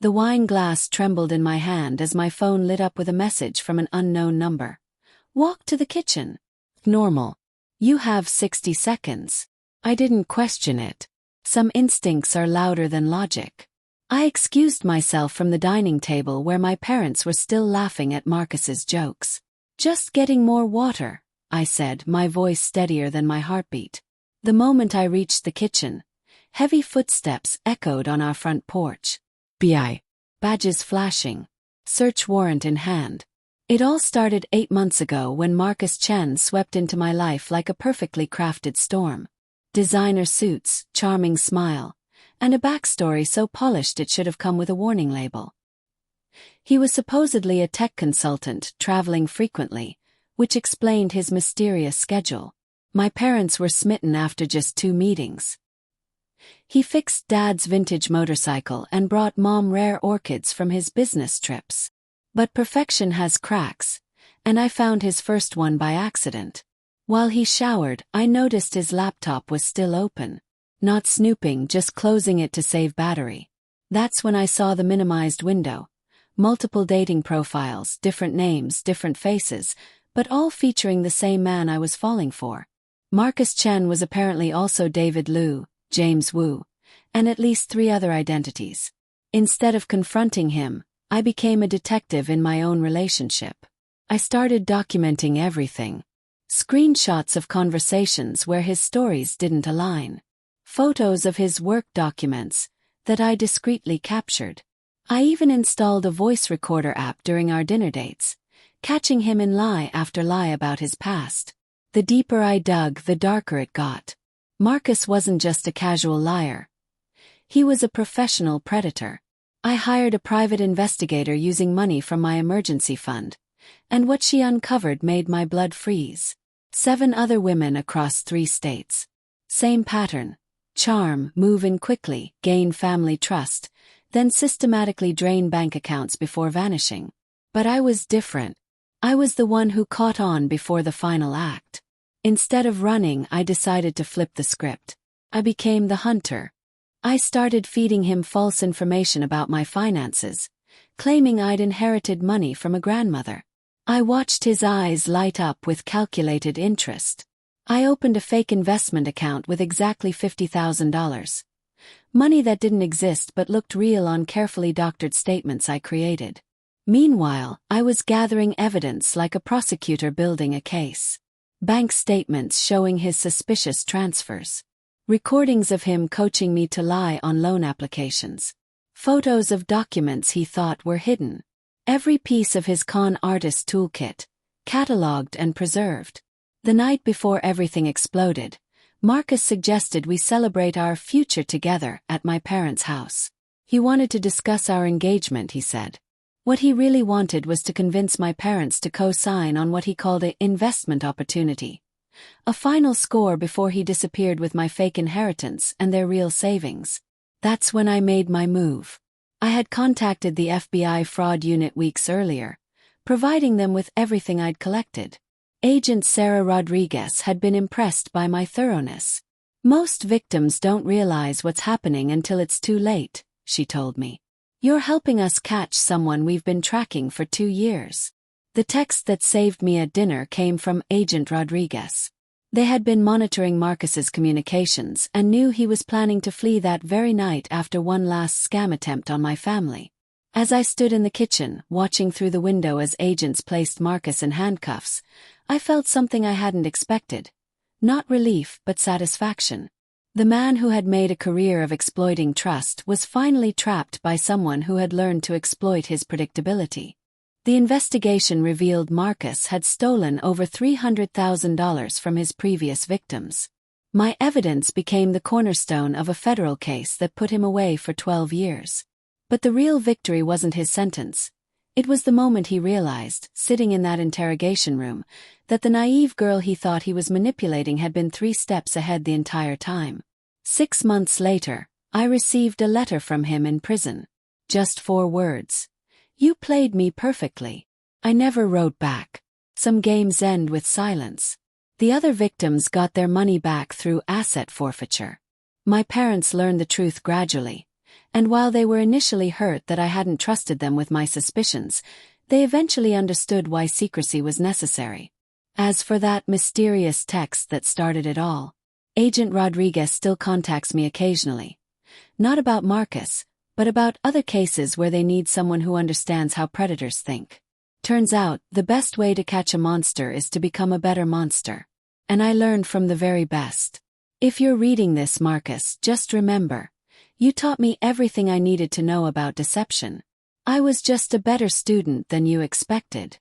The wine glass trembled in my hand as my phone lit up with a message from an unknown number. Walk to the kitchen. Normal. You have 60 seconds. I didn't question it. Some instincts are louder than logic. I excused myself from the dining table where my parents were still laughing at Marcus's jokes. Just getting more water, I said, my voice steadier than my heartbeat. The moment I reached the kitchen, heavy footsteps echoed on our front porch. BI. Badges flashing. Search warrant in hand. It all started 8 months ago when Marcus Chen swept into my life like a perfectly crafted storm. Designer suits, charming smile, and a backstory so polished it should have come with a warning label. He was supposedly a tech consultant, traveling frequently, which explained his mysterious schedule. My parents were smitten after just 2 meetings. He fixed Dad's vintage motorcycle and brought Mom rare orchids from his business trips. But perfection has cracks, and I found his first one by accident. While he showered, I noticed his laptop was still open. Not snooping, just closing it to save battery. That's when I saw the minimized window. Multiple dating profiles, different names, different faces, but all featuring the same man I was falling for. Marcus Chen was apparently also David Liu, James Wu, and at least 3 other identities. Instead of confronting him, I became a detective in my own relationship. I started documenting everything. Screenshots of conversations where his stories didn't align. Photos of his work documents that I discreetly captured. I even installed a voice recorder app during our dinner dates, catching him in lie after lie about his past. The deeper I dug, the darker it got. Marcus wasn't just a casual liar. He was a professional predator. I hired a private investigator using money from my emergency fund, and what she uncovered made my blood freeze. 7 other women across 3 states. Same pattern. Charm, move in quickly, gain family trust, then systematically drain bank accounts before vanishing. But I was different. I was the one who caught on before the final act. Instead of running, I decided to flip the script. I became the hunter. I started feeding him false information about my finances, claiming I'd inherited money from a grandmother. I watched his eyes light up with calculated interest. I opened a fake investment account with exactly $50,000. Money that didn't exist but looked real on carefully doctored statements I created. Meanwhile, I was gathering evidence like a prosecutor building a case. Bank statements showing his suspicious transfers. Recordings of him coaching me to lie on loan applications. Photos of documents he thought were hidden. Every piece of his con artist toolkit, catalogued and preserved. The night before everything exploded, Marcus suggested we celebrate our future together at my parents' house. He wanted to discuss our engagement, he said. What he really wanted was to convince my parents to co-sign on what he called an investment opportunity. A final score before he disappeared with my fake inheritance and their real savings. That's when I made my move. I had contacted the FBI fraud unit weeks earlier, providing them with everything I'd collected. Agent Sarah Rodriguez had been impressed by my thoroughness. Most victims don't realize what's happening until it's too late, she told me. You're helping us catch someone we've been tracking for 2 years. The text that saved me at dinner came from Agent Rodriguez. They had been monitoring Marcus's communications and knew he was planning to flee that very night after one last scam attempt on my family. As I stood in the kitchen, watching through the window as agents placed Marcus in handcuffs, I felt something I hadn't expected. Not relief, but satisfaction. The man who had made a career of exploiting trust was finally trapped by someone who had learned to exploit his predictability. The investigation revealed Marcus had stolen over $300,000 from his previous victims. My evidence became the cornerstone of a federal case that put him away for 12 years. But the real victory wasn't his sentence. It was the moment he realized, sitting in that interrogation room, that the naive girl he thought he was manipulating had been 3 steps ahead the entire time. 6 months later, I received a letter from him in prison. Just 4 words. You played me perfectly. I never wrote back. Some games end with silence. The other victims got their money back through asset forfeiture. My parents learned the truth gradually, And while they were initially hurt that I hadn't trusted them with my suspicions, they eventually understood why secrecy was necessary. As for that mysterious text that started it all, Agent Rodriguez still contacts me occasionally. Not about Marcus, but about other cases where they need someone who understands how predators think. Turns out, the best way to catch a monster is to become a better monster. And I learned from the very best. If you're reading this, Marcus, just remember, you taught me everything I needed to know about deception. I was just a better student than you expected.